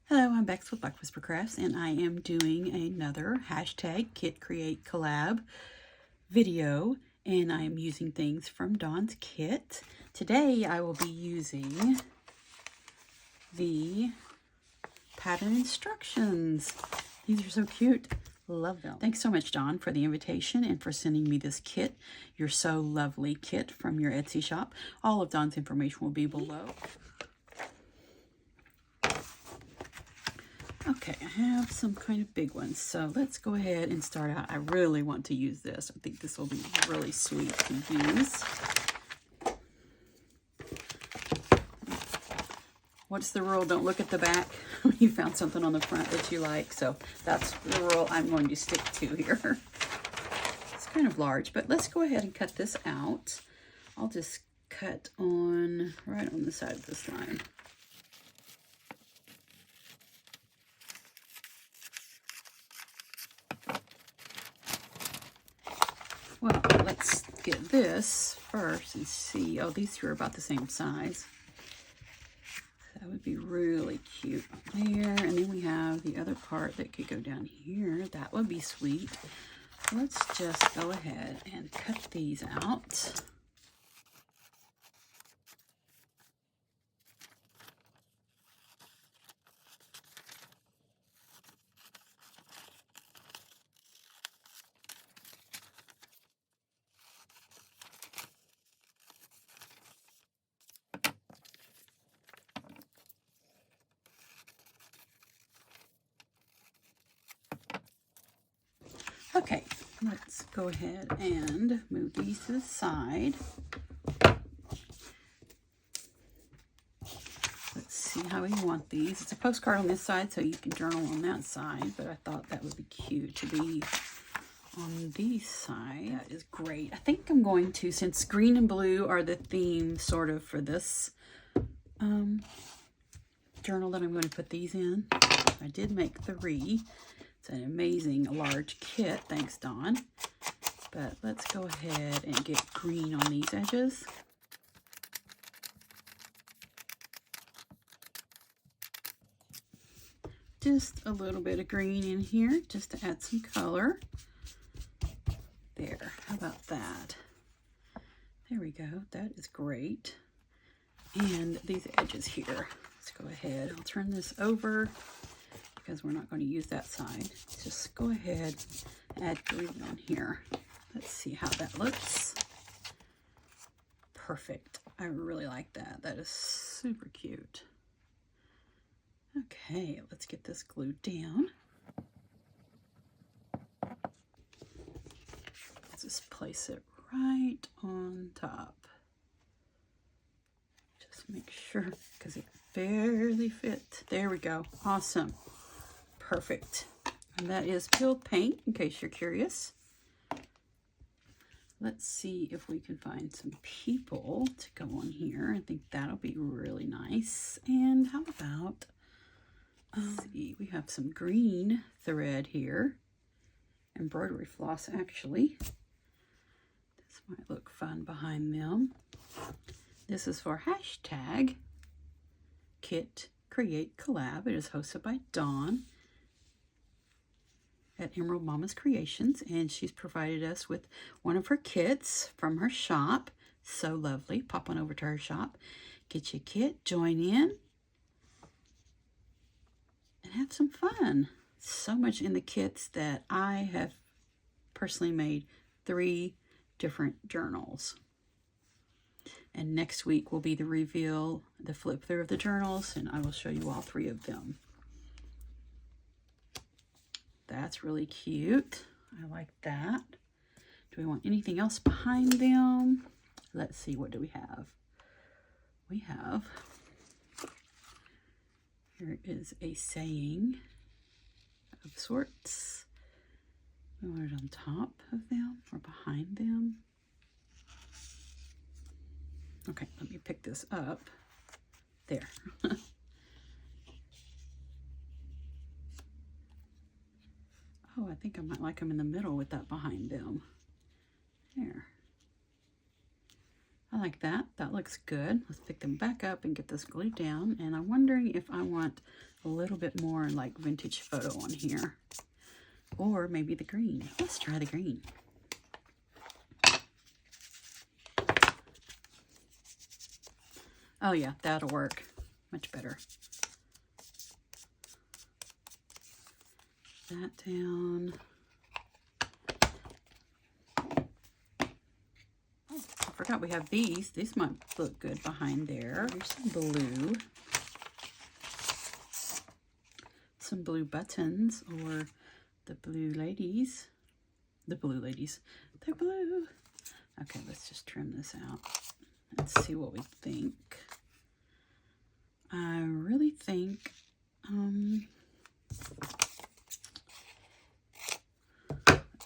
Hello, I'm Bexx with Black Whisper Crafts, and I am doing another hashtag Kit Create Collab video, and I am using things from Dawn's kit. Today I will be using the pattern instructions. These are so cute. Love them. Thanks so much, Dawn, for the invitation and for sending me this kit. Your So Lovely kit from your Etsy shop. All of Dawn's information will be below. Okay, I have some kind of big ones, so let's go ahead and start out. I really want to use this. I think this will be really sweet to use. What's the rule? Don't look at the back when you found something on the front that you like. So that's the rule I'm going to stick to here. It's kind of large, but let's go ahead and cut this out. I'll just cut on right on the side this time. Well, let's get this first and see. Oh, these two are about the same size. That would be really cute there. And then we have the other part that could go down here. That would be sweet. Let's just go ahead and cut these out. Okay, let's go ahead and move these to the side. Let's see how we want these. It's a postcard on this side, so you can journal on that side, but I thought that would be cute to be on this side. That is great. I think I'm going to, since green and blue are the theme sort of for this journal that I'm going to put these in. I did make 3. It's an amazing large kit, thanks Dawn. But let's go ahead and get green on these edges. Just a little bit of green in here, just to add some color. There, how about that? There we go, that is great. And these edges here, let's go ahead. I'll turn this over, because we're not going to use that side. Just go ahead and add green on here. Let's see how that looks. Perfect. I really like that. That is super cute. Okay, let's get this glued down. Let's just place it right on top. Just make sure, because it barely fit. There we go. Awesome. Perfect. And that is peeled paint, in case you're curious. Let's see if we can find some people to go on here. I think that'll be really nice. And how about, let's see, we have some green thread here. Embroidery floss, actually. This might look fun behind them. This is for hashtag Kit Create Collab. It is hosted by Dawn at Emerald Mama's Creations, and she's provided us with one of her kits from her shop. So lovely. Pop on over to her shop, get you a kit, join in, and have some fun. So much in the kits that I have personally made 3 different journals. And next week will be the reveal, the flip through of the journals, and I will show you all 3 of them. That's really cute. I like that. Do we want anything else behind them? Let's see, what do we have? We have, here is a saying of sorts. We want it on top of them or behind them. Okay, let me pick this up. There. Oh, I think I might like them in the middle with that behind them. There. I like that. That looks good. Let's pick them back up and get this glued down. And I'm wondering if I want a little bit more like vintage photo on here. Or maybe the green. Let's try the green. Oh yeah, that'll work. Much better. That down. Oh, I forgot we have these. These might look good behind there. Here's some blue. Some blue buttons, or the blue ladies. The blue ladies. They're blue. Okay, let's just trim this out. Let's see what we think. I really think, let's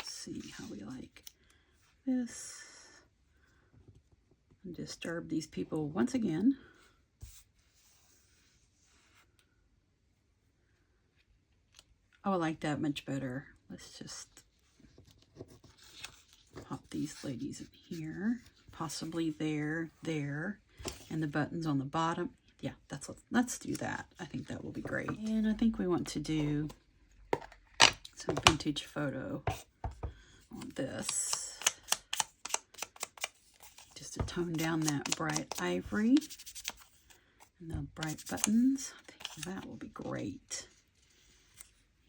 see how we like this. And disturb these people once again. Oh, I like that much better. Let's just pop these ladies in here. Possibly there, and the buttons on the bottom. Yeah, let's do that. I think that will be great. And I think we want to do some vintage photo on this. Just to tone down that bright ivory and the bright buttons. I think that will be great.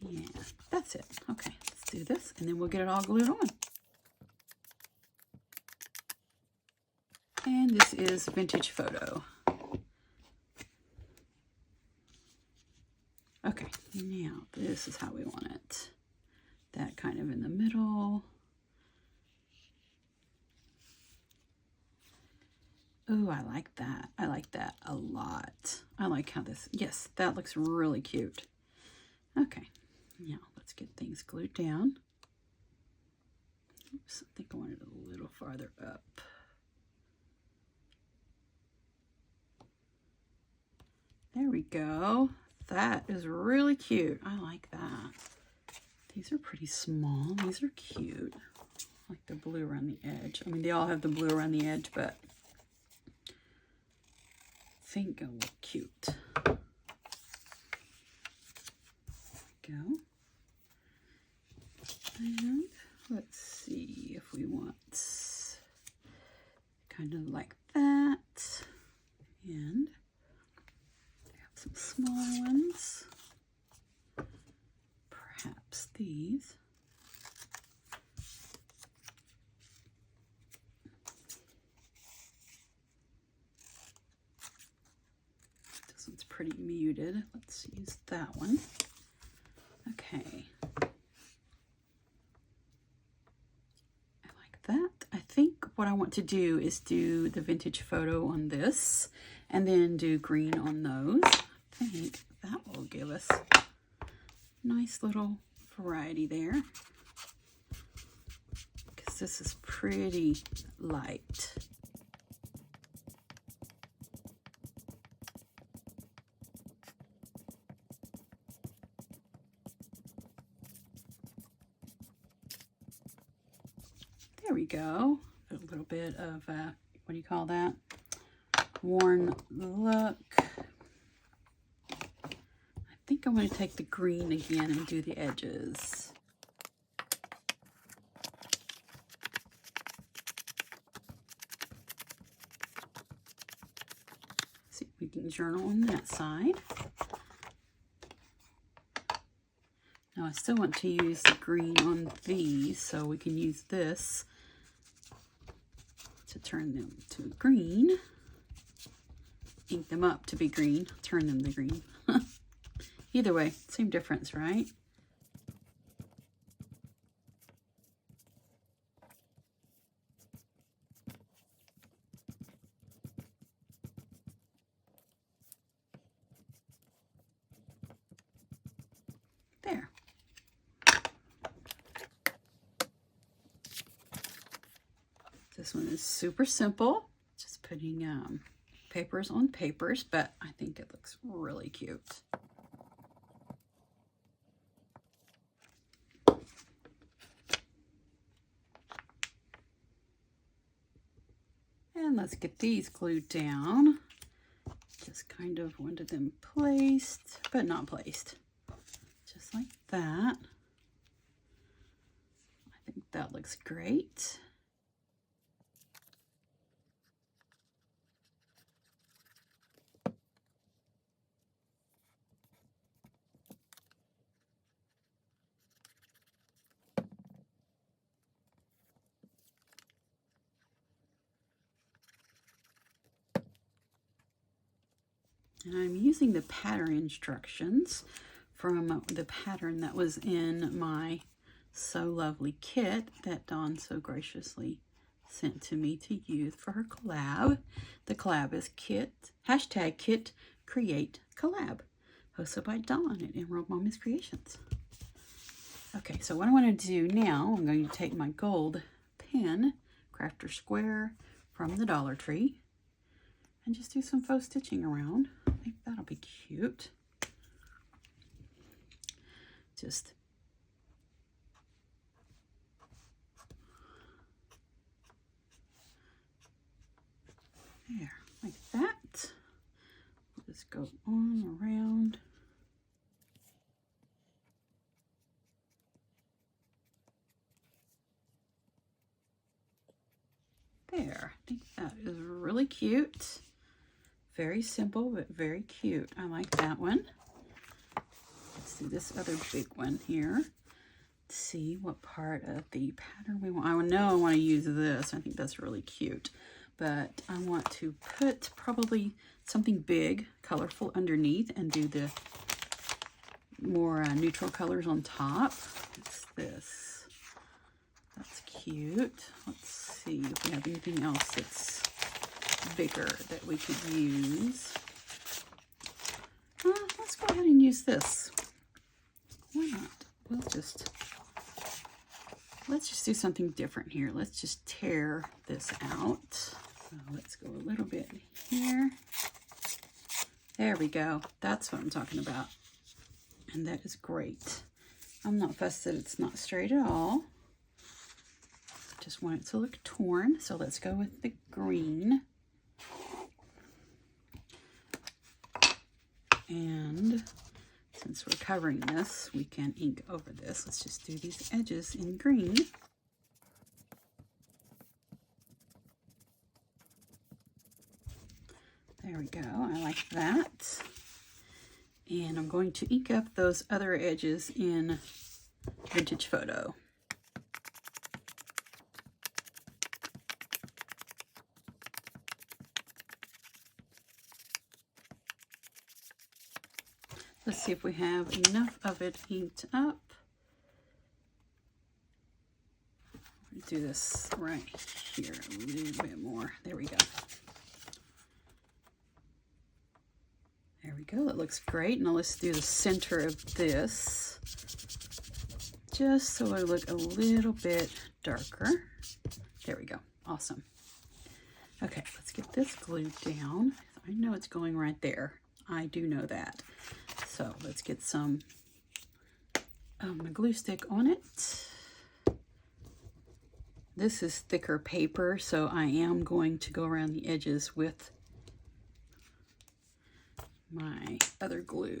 Yeah, that's it. Okay, let's do this, and then we'll get it all glued on. And this is vintage photo. Okay, now this is how we want it. That kind of in the middle. Oh, I like that. I like that a lot. I like how this, yes, that looks really cute. Okay, now let's get things glued down. Oops, I think I want it a little farther up. There we go. That is really cute. I like that. These are pretty small. These are cute. I like the blue around the edge. I mean, they all have the blue around the edge, but I think it'll look cute. There we go. And let's see if we want kind of like that. And some smaller ones, perhaps these. This one's pretty muted. Let's use that one. Okay. I like that. I think what I want to do is do the vintage photo on this and then do green on those. I think that will give us a nice little variety there, because this is pretty light. There we go. A little bit of, what do you call that? Worn look. I think I'm going to take the green again and do the edges. See if we can journal on that side. Now I still want to use the green on these, so we can use this to turn them to green. Ink them up to be green, turn them to green. Either way, same difference, right? There. This one is super simple, just putting papers on papers, but I think it looks really cute. And And let's get these glued down. Just kind of wanted them placed, but not placed. Just like that. I think that looks great. And I'm using the pattern instructions from the pattern that was in my So Lovely kit that Dawn so graciously sent to me to use for her collab. The collab is hashtag kit create collab, hosted by Dawn at Emerald Momma's Creations. Okay, so what I want to do now, I'm going to take my gold pen, Krafter Square from the Dollar Tree, and just do some faux stitching around. I think that'll be cute. Just there, like that. We'll just go on around. There, I think that is really cute. Very simple, but very cute. I like that one. Let's do this other big one here. Let's see what part of the pattern we want. I know I want to use this. I think that's really cute. But I want to put probably something big, colorful underneath and do the more neutral colors on top. It's this. That's cute. Let's see if we have anything else that's bigger that we could use. Let's go ahead and use this. Why not? Let's just do something different here. Let's just tear this out. So let's go a little bit here. There we go. That's what I'm talking about. And that is great. I'm not fussed that it's not straight at all. Just want it to look torn. So let's go with the green. And since we're covering this, we can ink over this. Let's just do these edges in green. There we go. I like that. And I'm going to ink up those other edges in Vintage Photo. Let's see if we have enough of it inked up. Do this right here a little bit more. There we go. There we go. That looks great. Now let's do the center of this, just so I look a little bit darker. There we go. Awesome. Okay, let's get this glued down. I know it's going right there. I do know that. So let's get some glue stick on it. This is thicker paper, so I am going to go around the edges with my other glue.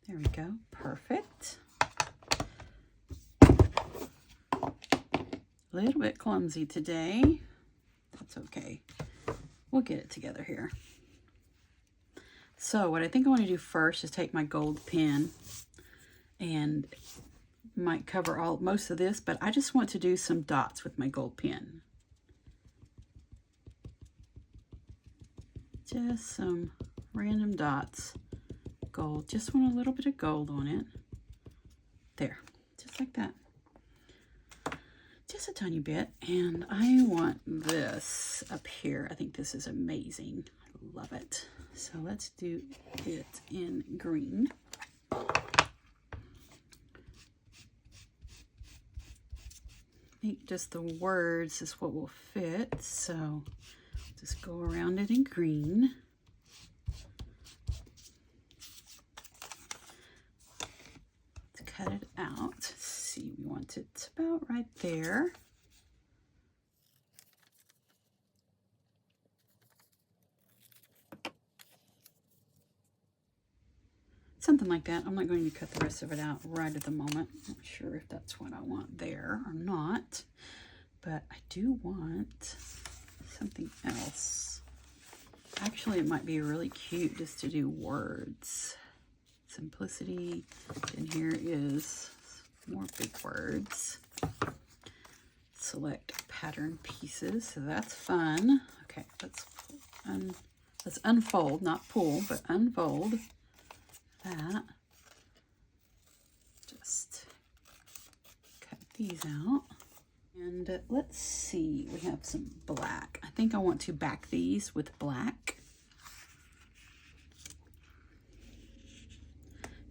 There we go. Perfect. A little bit clumsy today. That's okay. We'll get it together here. So what I think I want to do first is take my gold pen and might cover most of this, but I just want to do some dots with my gold pen. Just some random dots. Gold. Just want a little bit of gold on it. There. Just like that. Just a tiny bit. And I want this up here. I think this is amazing. I love it. So let's do it in green. I think just the words is what will fit. So just go around it in green. cut it out. Let's see, we want it about right there. Something like that. I'm not going to cut the rest of it out right at the moment. I'm not sure if that's what I want there or not, but I do want something else. Actually, it might be really cute just to do words. Simplicity, and here is more big words. Select pattern pieces, so that's fun. Okay, let's unfold, not pull, but unfold that. Just cut these out. And let's see, we have some black. I think I want to back these with black.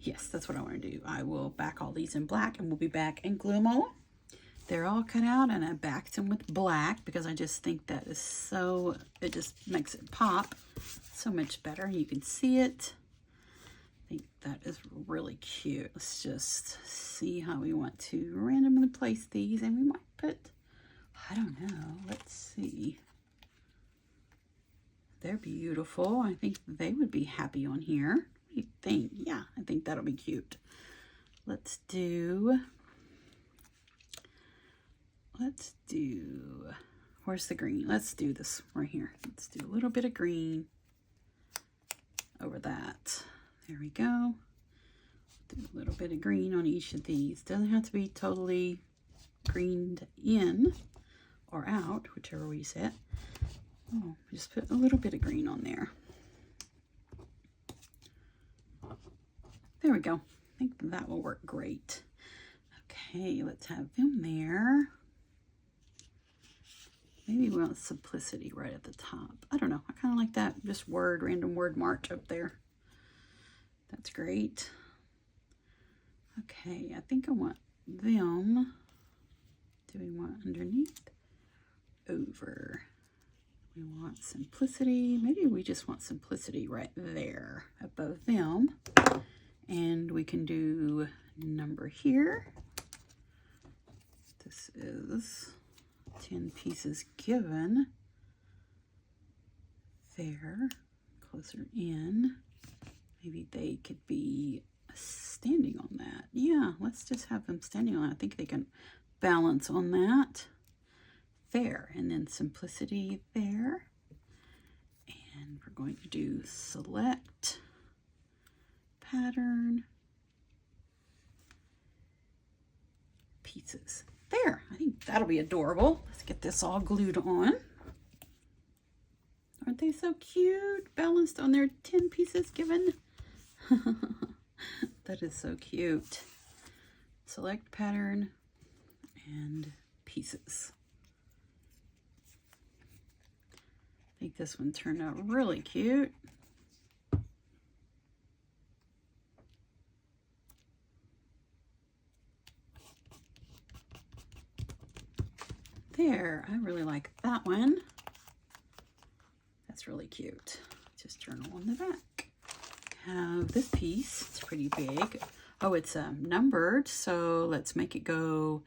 Yes, that's what I want to do. I will back all these in black, and we'll be back and glue them all. They're all cut out, and I backed them with black because I just think that is so, it just makes it pop so much better. You can see it. I think that is really cute. Let's just see how we want to randomly place these, and we might put, I don't know, let's see. They're beautiful. I think they would be happy on here. What do you think? Yeah, I think that'll be cute. Let's do, where's the green? Let's do this right here. Let's do a little bit of green over that. There we go. Do a little bit of green on each of these. Doesn't have to be totally greened in or out, whichever way you say it. Oh, just put a little bit of green on there. There we go. I think that will work great. Okay, let's have them there. Maybe we want simplicity right at the top. I don't know. I kind of like that. Just random word march up there. That's great. Okay, I think I want them. Do we want underneath? Over. We want simplicity. Maybe we just want simplicity right there above them. And we can do number here. This is 10 pieces given. There. Closer in. Maybe they could be standing on that. Yeah, let's just have them standing on that. I think they can balance on that. There, and then simplicity there. And we're going to do select pattern pieces. There, I think that'll be adorable. Let's get this all glued on. Aren't they so cute? Balanced on their 10 pieces given. That is so cute. Select pattern and pieces. I think this one turned out really cute. There, I really like that one. That's really cute. Just journal on the back. Have this piece, it's pretty big. Oh, it's numbered, so let's make it go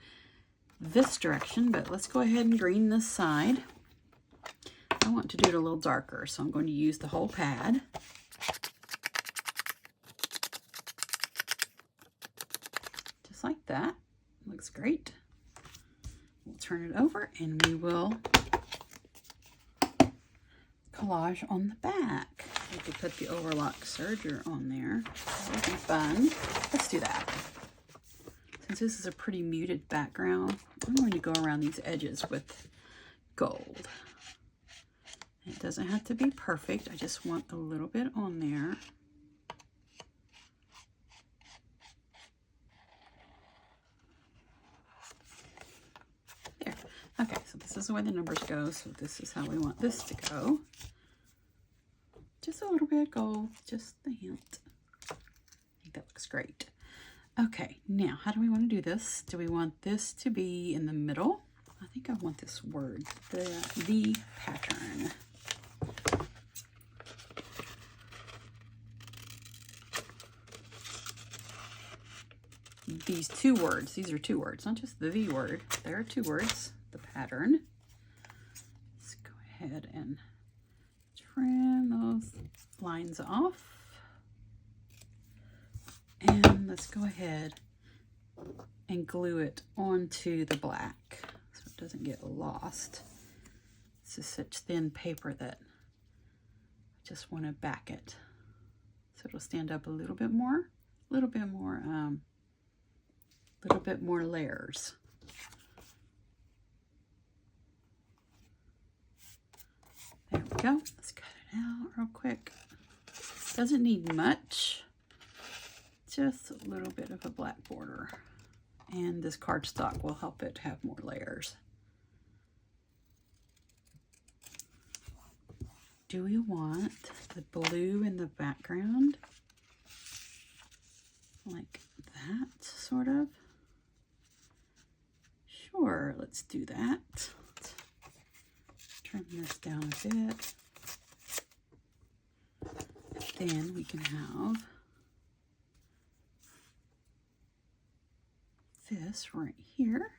this direction, but let's go ahead and green this side. I want to do it a little darker, so I'm going to use the whole pad. Just like that. Looks great. We'll turn it over and we will collage on the back. We could put the overlock serger on there. That would be fun. Let's do that. Since this is a pretty muted background, I'm going to go around these edges with gold. It doesn't have to be perfect. I just want a little bit on there. There. Okay, so this is the way the numbers go. So this is how we want this to go. Just a little bit of gold, just a hint. I think that looks great. Okay, now how do we want to do this? Do we want this to be in the middle? I think I want this word, the pattern. The these 2 words. These are 2 words, not just the word. There are 2 words, the pattern. Let's go ahead and trim those lines off. And let's go ahead and glue it onto the black so it doesn't get lost. This is such thin paper that I just want to back it so it'll stand up a little bit more layers. There we go. Let's cut it out real quick. Doesn't need much, just a little bit of a black border. And this cardstock will help it have more layers. Do we want the blue in the background? Like that, sort of? Sure, let's do that. Trim this down a bit. Then we can have this right here.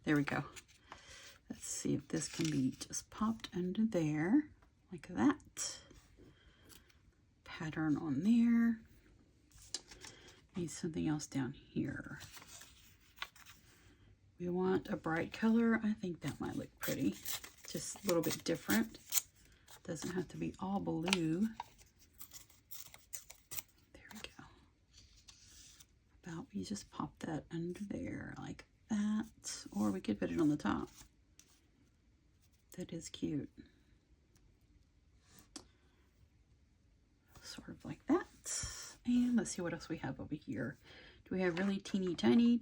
There we go. Let's see if this can be just popped under there like that. Pattern on there. Need something else down here. We want a bright color. I think that might look pretty. Just a little bit different. Doesn't have to be all blue. There we go. About we just pop that under there like that. Or we could put it on the top. That is cute. Sort of like that. And let's see what else we have over here. Do we have really teeny tiny?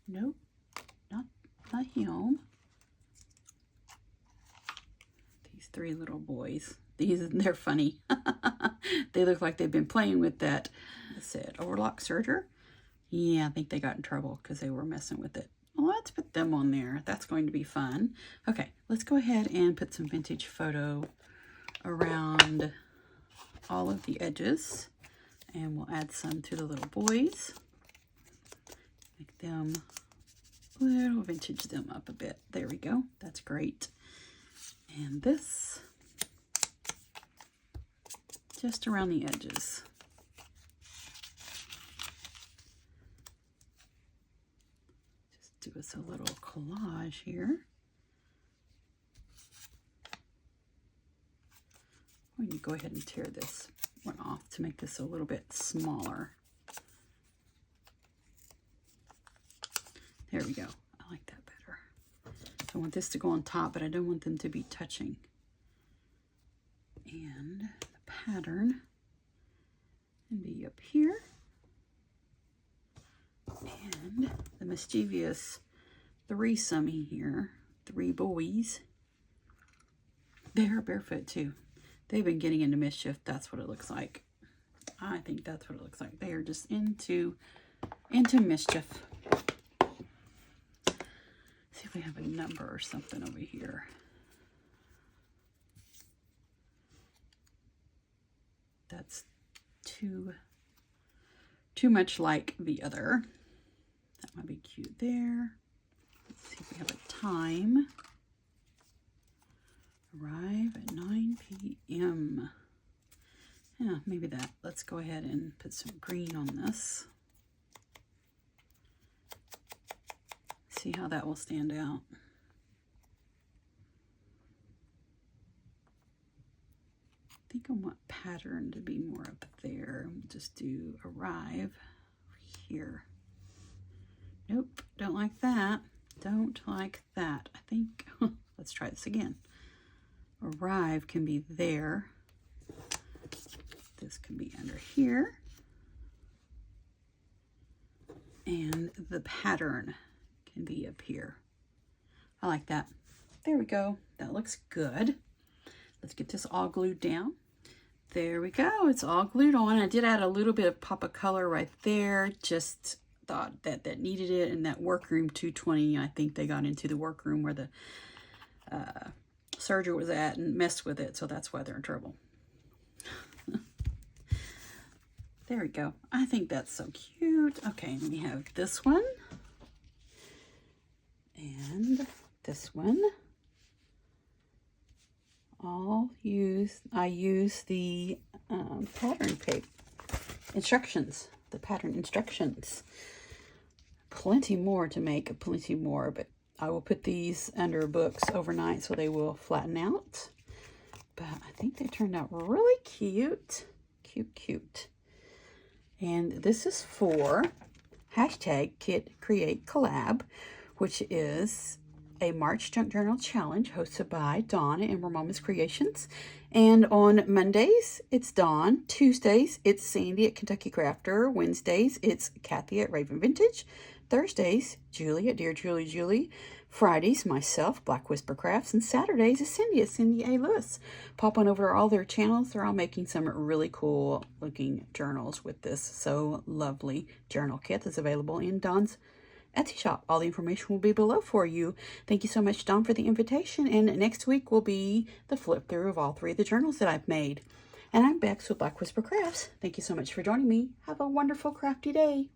Nope, not him. These 3 little boys. They're funny. They look like they've been playing with that. That's it. Overlock serger. Yeah, I think they got in trouble because they were messing with it. Well, let's put them on there. That's going to be fun. Okay, let's go ahead and put some vintage photo around all of the edges. And we'll add some to the little boys. Make them little vintage them up a bit. There we go. That's great. And this just around the edges. Just do us a little collage here. I'm going to go ahead and tear this one off to make this a little bit smaller. There we go. I like that better. I want this to go on top, but I don't want them to be touching. And the pattern can be up here. And the mischievous threesome here, 3 boys. They're barefoot too. They've been getting into mischief. That's what it looks like. I think that's what it looks like. They are just into mischief. See if we have a number or something over here. That's too much like the other. That might be cute there. Let's see if we have a time. Arrive at 9 p.m. Yeah, maybe that. Let's go ahead and put some green on this. See how that will stand out. I think I want pattern to be more up there. We'll just do arrive here. Nope, don't like that. Don't like that. I think, let's try this again. Arrive can be there. This can be under here. And the pattern can be up here. I like that. There we go. That looks good. Let's get this all glued down. There we go. It's all glued on. I did add a little bit of pop of color right there. Just thought that needed it. In that workroom 220, I think they got into the workroom where the surgery was at and messed with it, so that's why they're in trouble. There we go. I think that's so cute. Okay, and we have this one. And this one. I use the pattern paper instructions, the pattern instructions. Plenty more to make, plenty more, but I will put these under books overnight so they will flatten out. But I think they turned out really cute. Cute. And this is for #KitCreateCollab, which is a March Junk Journal Challenge hosted by Dawn and Momma's Creations. And on Mondays, it's Dawn. Tuesdays, it's Sandy at Kentucky Krafter. Wednesdays, it's Kathy at Raven Vintage. Thursdays, Julie at Dear Julie. Fridays, myself, Black Whisper Crafts. And Saturdays is Cindy at Cindy A. Lewis. Pop on over to all their channels. They're all making some really cool looking journals with this so lovely journal kit that's available in Dawn's Etsy shop. All the information will be below for you. Thank you so much, Dawn, for the invitation. And next week will be the flip through of all 3 of the journals that I've made. And I'm Bexx with Black Whisper Crafts. Thank you so much for joining me. Have a wonderful crafty day.